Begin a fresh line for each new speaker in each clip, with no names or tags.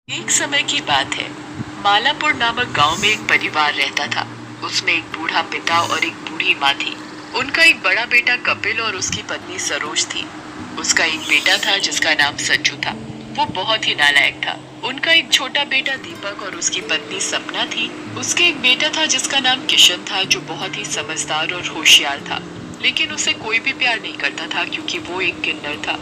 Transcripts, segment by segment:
एक समय की बात है। मालापुर नामक गांव में एक परिवार रहता था। उसमें एक बूढ़ा पिता और एक बूढ़ी माँ थी। उनका एक बड़ा बेटा कपिल और उसकी पत्नी सरोज थी। उसका एक बेटा था जिसका नाम संजू था। वो बहुत ही नालायक था। उनका एक छोटा बेटा दीपक और उसकी पत्नी सपना थी। उसके एक बेटा था जिसका नाम किशन था, जो बहुत ही समझदार और होशियार था। लेकिन उसे कोई भी प्यार नहीं करता था क्योंकि वो एक किन्नर था।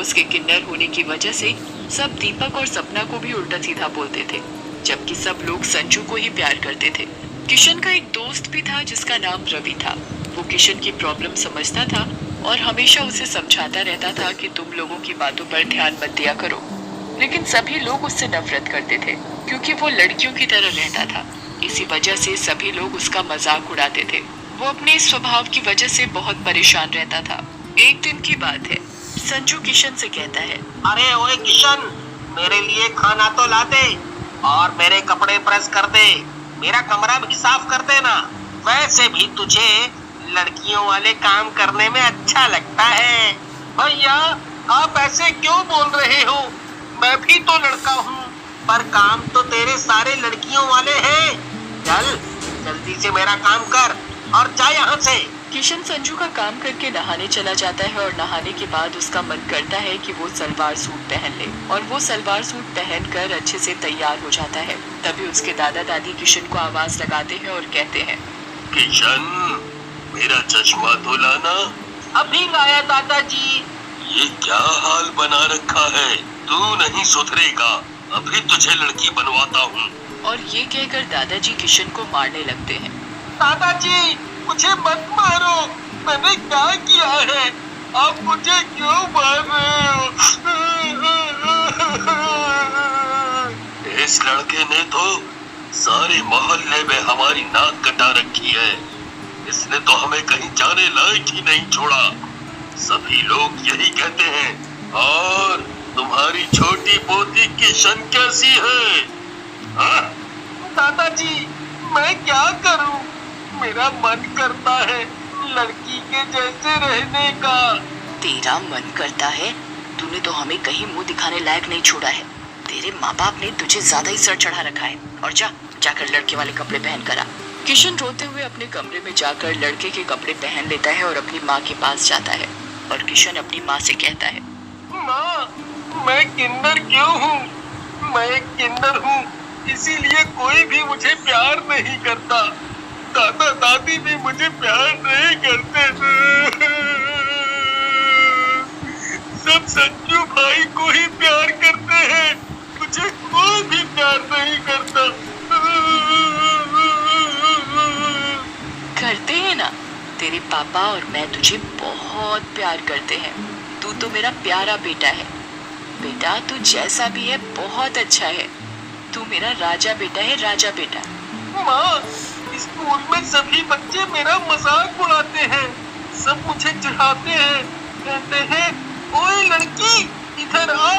उसके किन्नर होने की वजह से सब दीपक और सपना को भी उल्टा सीधा बोलते थे, जबकि सब लोग संजू को ही प्यार करते थे। किशन का एक दोस्त भी था जिसका नाम रवि था। वो किशन की प्रॉब्लम समझता था और हमेशा उसे समझाता रहता था कि तुम लोगों की बातों पर ध्यान मत दिया करो। लेकिन सभी लोग उससे नफरत करते थे क्योंकि वो लड़कियों की तरह रहता था। इसी वजह से सभी लोग उसका मजाक उड़ाते थे। वो अपने स्वभाव की वजह से बहुत परेशान रहता था। एक दिन की बात है। संजू किशन से कहता है,
अरे ओए किशन, मेरे लिए खाना तो ला दे और मेरे कपड़े प्रेस कर दे, मेरा कमरा भी साफ कर देना। वैसे भी तुझे लड़कियों वाले काम करने में अच्छा लगता है। भैया, आप ऐसे क्यों बोल रहे हो? मैं भी तो लड़का हूँ, पर काम तो तेरे सारे लड़कियों वाले हैं। चल जल्दी से मेरा काम कर और जा यहाँ से।
किशन संजू का काम करके नहाने चला जाता है और नहाने के बाद उसका मन करता है कि वो सलवार सूट पहन ले, और वो सलवार सूट पहनकर अच्छे से तैयार हो जाता है। तभी उसके दादा दादी किशन को आवाज लगाते हैं और कहते हैं,
किशन, मेरा चश्मा तो लाना।
अभी लाया दादाजी।
ये क्या हाल बना रखा है? तू नहीं सुधरेगा, अभी तुझे लड़की बनवाता हूँ।
और ये कहकर दादाजी किशन को मारने लगते हैं।
दादाजी, मुझे मत मारो, मैंने क्या किया है? आप मुझे क्यों मार रहे हो?
इस लड़के ने तो सारे मोहल्ले में हमारी नाक कटा रखी है। इसने तो हमें कहीं जाने लायक ही नहीं छोड़ा। सभी लोग यही कहते हैं। और तुम्हारी छोटी पोती किशन कैसी है? हाँ?
दादाजी, मैं क्या करूं? मेरा मन करता है लड़की के जैसे रहने का।
तेरा मन करता है? तूने तो हमें कहीं मुंह दिखाने लायक नहीं छोड़ा है। तेरे माँ बाप ने तुझे ज्यादा ही सर चढ़ा रखा है। और जाकर लड़के वाले कपड़े पहन कर आ। किशन रोते हुए अपने कमरे में जाकर लड़के के कपड़े पहन लेता है और अपनी माँ के पास जाता है। और किशन अपनी माँ से कहता है,
माँ, मैं किन्नर क्यों हूँ? मैं एक किन्नर हूँ, इसीलिए कोई भी मुझे प्यार नहीं करता। दादा दादी भी मुझे प्यार नहीं करते। सब संजू भाई को ही प्यार करते हैं, मुझे कोई भी प्यार नहीं करता।
करते हैं ना, तेरे पापा और मैं तुझे बहुत प्यार करते हैं। तू तो मेरा प्यारा बेटा है। बेटा, तू जैसा भी है बहुत अच्छा है। तू मेरा राजा बेटा है, राजा बेटा।
माँ, स्कूल में सभी बच्चे मेरा मजाक उड़ाते हैं। सब मुझे चिढ़ाते हैं, कहते हैं, ओए लड़की, इधर आ।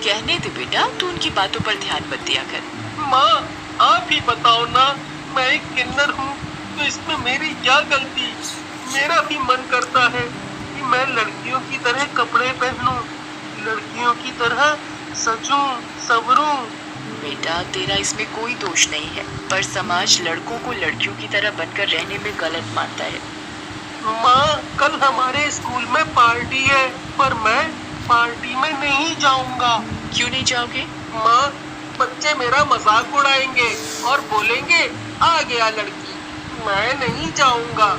कहने दे बेटा, तू उनकी बातों पर ध्यान मत दिया कर।
माँ, आप ही बताओ ना, मैं एक किन्नर हूँ तो इसमें मेरी क्या गलती? मेरा भी मन करता है कि मैं लड़कियों की तरह कपड़े पहनूं, लड़कियों की तरह सजूं, संवरूं।
बेटा, तेरा इसमें कोई दोष नहीं है, पर समाज लड़कों को लड़कियों की तरह बनकर रहने में गलत मानता है।
माँ, कल हमारे स्कूल में पार्टी है, पर मैं पार्टी में नहीं जाऊंगा।
क्यों नहीं जाओगे?
माँ, बच्चे मेरा मजाक उड़ाएंगे और बोलेंगे, आ गया लड़की। मैं नहीं जाऊंगा।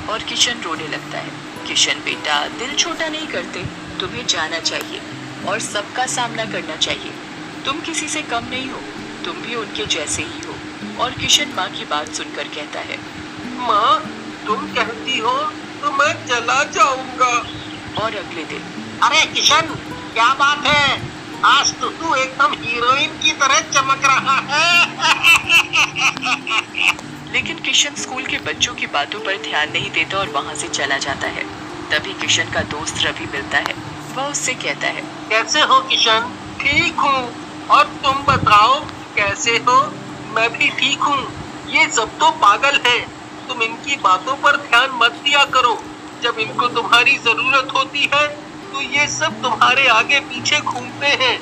और किशन रोने लगता है। किशन बेटा, दिल छोटा नहीं करते, तुम्हें जाना चाहिए और सबका सामना करना चाहिए। तुम किसी से कम नहीं हो, तुम भी उनके जैसे ही हो। और किशन माँ की बात सुनकर कहता है,
माँ, तुम कहती हो तो मैं चला जाऊंगा।
और अगले दिन,
अरे किशन, क्या बात है? आज तो तू एकदम हीरोइन की तरह चमक रहा है।
लेकिन किशन स्कूल के बच्चों की बातों पर ध्यान नहीं देता और वहाँ से चला जाता है। तभी किशन का दोस्त रवि मिलता है। वह उससे कहता है,
कैसे हो किशन? ठीक हूँ, और तुम बताओ कैसे हो? मैं भी ठीक हूँ। ये सब तो पागल है, तुम इनकी बातों पर ध्यान मत दिया करो। जब इनको तुम्हारी जरूरत होती है तो ये सब तुम्हारे आगे पीछे घूमते हैं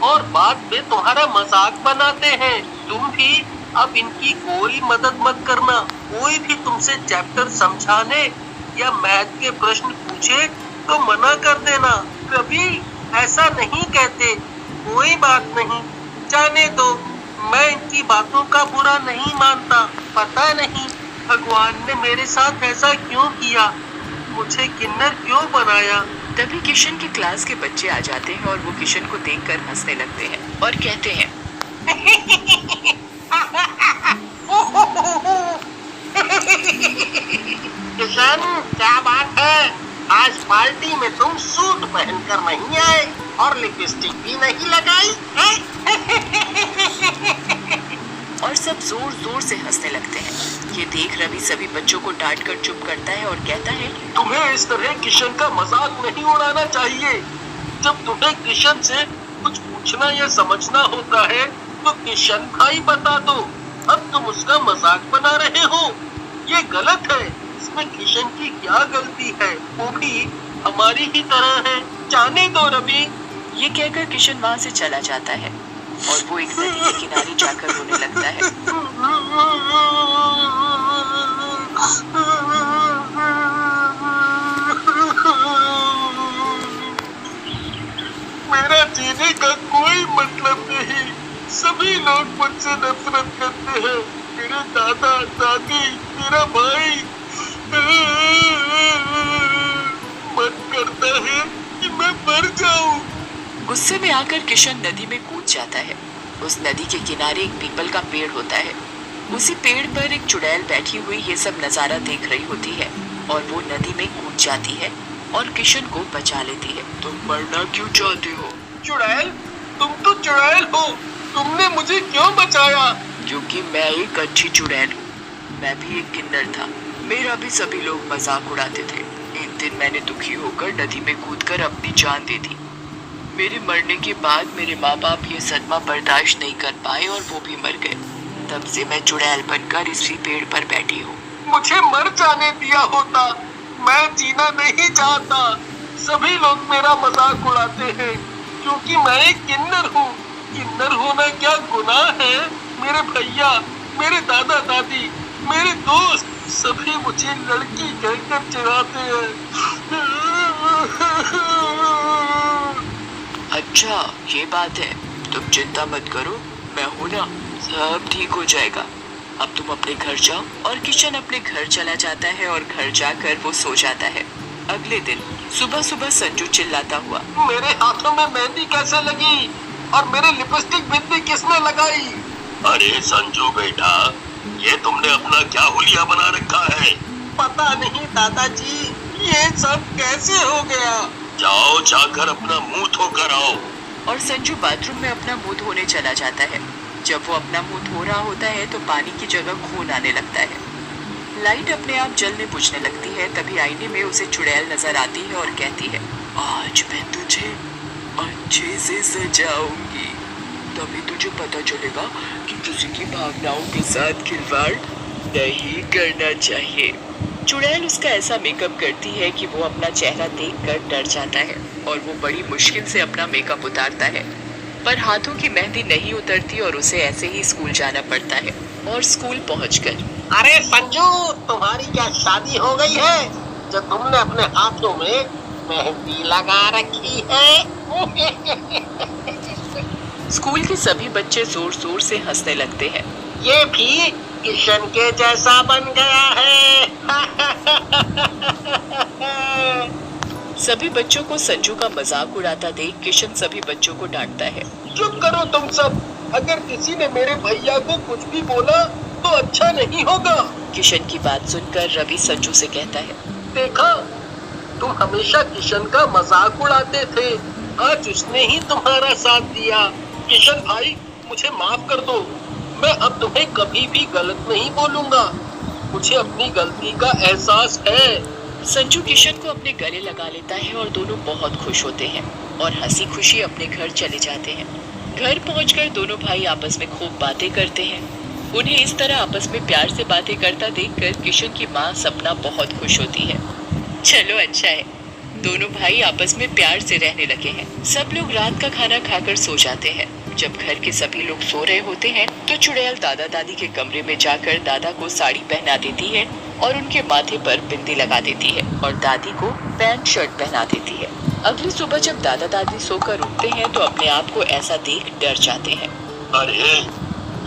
और बाद में तुम्हारा मजाक बनाते हैं। तुम भी अब इनकी कोई मदद मत करना। कोई भी तुमसे चैप्टर समझाने या मैथ के प्रश्न पूछे तो मना कर देना। कभी ऐसा नहीं कहते। कोई बात नहीं, जाने दो। मैं इनकी बातों का बुरा नहीं मानता। पता नहीं भगवान ने मेरे साथ ऐसा क्यों किया, मुझे किन्नर क्यों बनाया।
तभी किशन की क्लास के बच्चे आ जाते हैं और वो किशन को देखकर हंसने लगते हैं और कहते हैं,
किशन, क्या बात है, आज पार्टी में तुम सूट पहनकर नहीं आए और लिपस्टिक भी नहीं लगाई है?
और सब जोर जोर से हंसने लगते हैं। ये देख रवि सभी बच्चों को डांट कर चुप करता है और कहता है,
तुम्हें इस तरह किशन का मजाक नहीं उड़ाना चाहिए। जब तुम्हें किशन से कुछ पूछना या समझना होता है तो किशन भाई बता दो। अब तुम उसका मजाक बना रहे हो, ये गलत है। इसमें किशन की क्या गलती है, वो भी हमारी ही तरह है। जाने दो रवि।
ये कहकर किशन वहाँ से चला जाता है और वो एक नदी के किनारे जाकर रोने लगता है।
मेरा जीने का कोई मतलब नहीं। सभी लोग मुझसे नफरत करते हैं। मेरे दादा दादी, मेरा भाई। मन करता है कि मैं मर जाऊं।
गुस्से में आकर किशन नदी में कूद जाता है। उस नदी के किनारे एक पीपल का पेड़ होता है। उसी पेड़ पर एक चुड़ैल बैठी हुई ये सब नजारा देख रही होती है और वो नदी में कूद जाती है और किशन को बचा लेती है।
तुम मरना क्यों चाहते हो? चुड़ैल, तुम तो चुड़ैल हो। तुमने मुझे क्यों बचाया?
क्योंकि मैं एक अच्छी चुड़ैल हूँ। मैं भी एक किन्नर था। मेरा भी सभी लोग मजाक उड़ाते थे। एक दिन मैंने दुखी होकर नदी में कूदकर अपनी जान दे दी। मेरे मरने के बाद मेरे माँ बाप ये सदमा बर्दाश्त नहीं कर पाए और वो भी मर गए। तब से मैं चुड़ैल बनकर इसी पेड़ पर बैठी हूँ।
मुझे मर जाने दिया होता। मैं जीना नहीं चाहता। सभी लोग मेरा मजाक उड़ाते हैं क्योंकि मैं एक किन्नर हूँ। किन्नर होना क्या गुनाह है? मेरे भैया, मेरे दादा दादी, मेरे दोस्त सभी मुझे लड़की कहकर चिढ़ाते हैं।
अच्छा, ये बात है। तुम चिंता मत करो, मैं हूं ना, सब ठीक हो जाएगा। अब तुम अपने घर जाओ। और किशन अपने घर चला जाता है और घर जाकर वो सो जाता है। अगले दिन सुबह सुबह संजू चिल्लाता हुआ,
मेरे हाथों में मेहंदी कैसे लगी और मेरे लिपस्टिक बिंदी किसने लगाई?
अरे संजू बेटा, ये तुमने अपना क्या हुलिया बना रखा है?
पता नहीं दादाजी, ये सब कैसे हो गया?
जाओ, जाकर अपना मुंह धोकर आओ।
और संजू बाथरूम में अपना मुंह धोने चला जाता है। जब वो अपना मुंह धो रहा होता है तो पानी की जगह खून आने लगता है। लाइट अपने आप जलने बुझने लगती है। तभी आईने में उसे चुड़ैल नजर आती है और कहती है, आज मैं तुझे अच्छे से सजाऊंगी। तभी तुझे पता चलेगा कि किसी की भावनाओं के साथ खिलवाड़ नहीं करना चाहिए। चुड़ैल उसका ऐसा मेकअप करती है कि वो अपना चेहरा देखकर डर जाता है और वो बड़ी मुश्किल से अपना मेकअप उतारता है, पर हाथों की मेहंदी नहीं उतरती और उसे ऐसे ही स्कूल जाना पड़ता है। और स्कूल पहुंचकर,
अरे संजू, तुम्हारी क्या शादी हो गई है जो तुमने अपने हाथों में मेहंदी लगा रखी है?
स्कूल के सभी बच्चे जोर जोर से हंसने लगते हैं।
ये भी किशन के जैसा बन गया है।
सभी बच्चों को संजू का मजाक उड़ाता देख किशन सभी बच्चों को डांटता है।
चुप करो तुम सब। अगर किसी ने मेरे भैया को कुछ भी बोला तो अच्छा नहीं होगा।
किशन की बात सुनकर रवि संजू से कहता है,
देखा, तुम हमेशा किशन का मजाक उड़ाते थे। आज उसने ही तुम्हारा साथ दिया। किशन भाई, मुझे माफ कर दो। मैं अब तुम्हें कभी भी गलत नहीं बोलूंगा। मुझे अपनी गलती का एहसास है।
संजू किशन को अपने गले लगा लेता है और दोनों बहुत खुश होते हैं और हंसी खुशी अपने घर चले जाते हैं। घर पहुंचकर दोनों भाई आपस में खूब बातें करते हैं। उन्हें इस तरह आपस में प्यार से बातें करता देखकर किशन की माँ सपना बहुत खुश होती है। चलो अच्छा है, दोनों भाई आपस में प्यार से रहने लगे हैं। सब लोग रात का खाना खाकर सो जाते हैं। जब घर के सभी लोग सो रहे होते हैं तो चुड़ैल दादा दादी के कमरे में जाकर दादा को साड़ी पहना देती है और उनके माथे पर बिंदी लगा देती है और दादी को पैंट शर्ट पहना देती है। अगली सुबह जब दादा दादी सोकर उठते हैं तो अपने आप को ऐसा देख डर जाते हैं।
अरे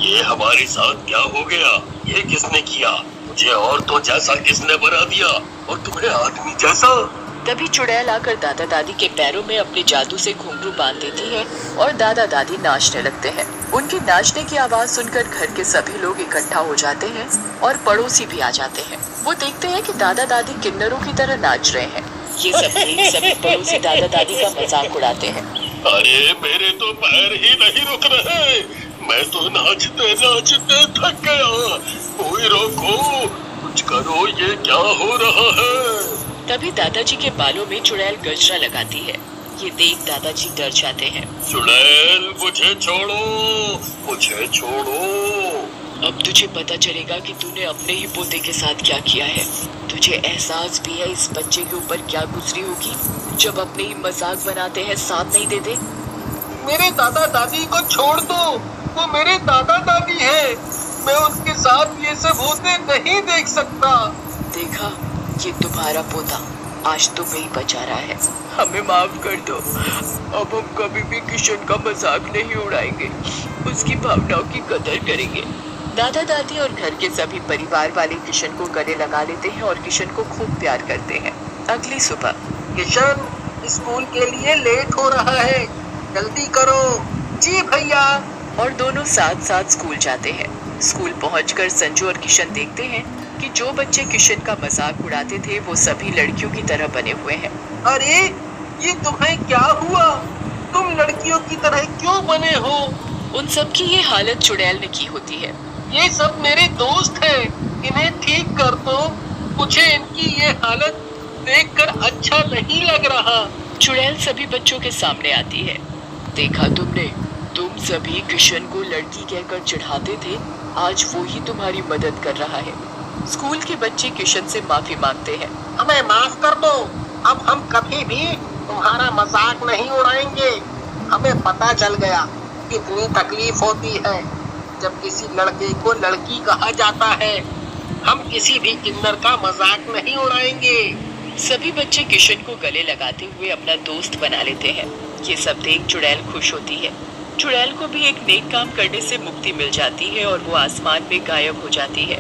ये हमारे साथ क्या हो गया? ये किसने किया? मुझे औरतों जैसा किसने बना दिया और तुम्हें आदमी जैसा?
तभी चुड़ैल आकर दादा दादी के पैरों में अपने जादू से घुंघरू बांध देती है और दादा दादी नाचने लगते हैं। उनके नाचने की आवाज सुनकर घर के सभी लोग इकट्ठा हो जाते हैं और पड़ोसी भी आ जाते हैं। वो देखते हैं कि दादा दादी किन्नरों की तरह नाच रहे हैं। ये सब देख सभी पड़ोसी दादा दादी का मजाक उड़ाते हैं।
अरे मेरे तो पैर ही नहीं रुक रहे, मैं तो नाचते नाचते थक गया। कोई रोको, कुछ करो, ये क्या हो रहा है?
तभी दादाजी के बालों में चुड़ैल गजरा लगाती है। ये देख दादाजी डर जाते हैं।
चुड़ैल मुझे छोड़ो, मुझे छोड़ो।
अब तुझे पता चलेगा कि तूने अपने ही पोते के साथ क्या किया है। तुझे एहसास भी है इस बच्चे के ऊपर क्या गुजरी होगी जब अपने ही मजाक बनाते हैं साथ नहीं देते।
मेरे दादा दादी को छोड़ दो, वो मेरे दादा दादी है। मैं उनके साथ ये सब होते नहीं देख सकता।
देखा, ये तुम्हारा पोता आज तुम्हें ही बचा रहा है। हमें माफ कर दो। अब हम कभी भी किशन का मजाक नहीं उड़ाएंगे, उसकी भावनाओं की कदर करेंगे। दादा दादी और घर के सभी परिवार वाले किशन को गले लगा लेते हैं और किशन को खूब प्यार करते हैं। अगली सुबह
किशन स्कूल के लिए लेट हो रहा है, जल्दी करो। जी भैया।
और दोनों साथ साथ स्कूल जाते हैं। स्कूल पहुंचकर संजू और किशन देखते हैं कि जो बच्चे किशन का मजाक उड़ाते थे वो सभी लड़कियों की तरह बने हुए हैं।
अरे ये तुम्हें क्या हुआ? तुम लड़कियों की तरह क्यों बने हो?
उन सब की ये हालत चुड़ैल ने की होती है।
ये सब मेरे दोस्त हैं, इन्हें ठीक कर दो। मुझे इनकी ये हालत देखकर अच्छा नहीं लग रहा।
चुड़ैल सभी बच्चों के सामने आती है। देखा तुमने, तुम सभी किशन को लड़की कहकर चिढ़ाते थे, आज वो ही तुम्हारी मदद कर रहा है। स्कूल के बच्चे किशन से माफी मांगते हैं।
हमें माफ कर दो, अब हम कभी भी तुम्हारा मजाक नहीं उड़ाएंगे। हमें पता चल गया कितनी तकलीफ होती है जब किसी लड़के को लड़की कहा जाता है। हम किसी भी किन्नर का मजाक नहीं उड़ाएंगे।
सभी बच्चे किशन को गले लगाते हुए अपना दोस्त बना लेते हैं। ये सब देख चुड़ैल खुश होती है। चुड़ैल को भी एक नेक काम करने से मुक्ति मिल जाती है और वो आसमान में गायब हो जाती है।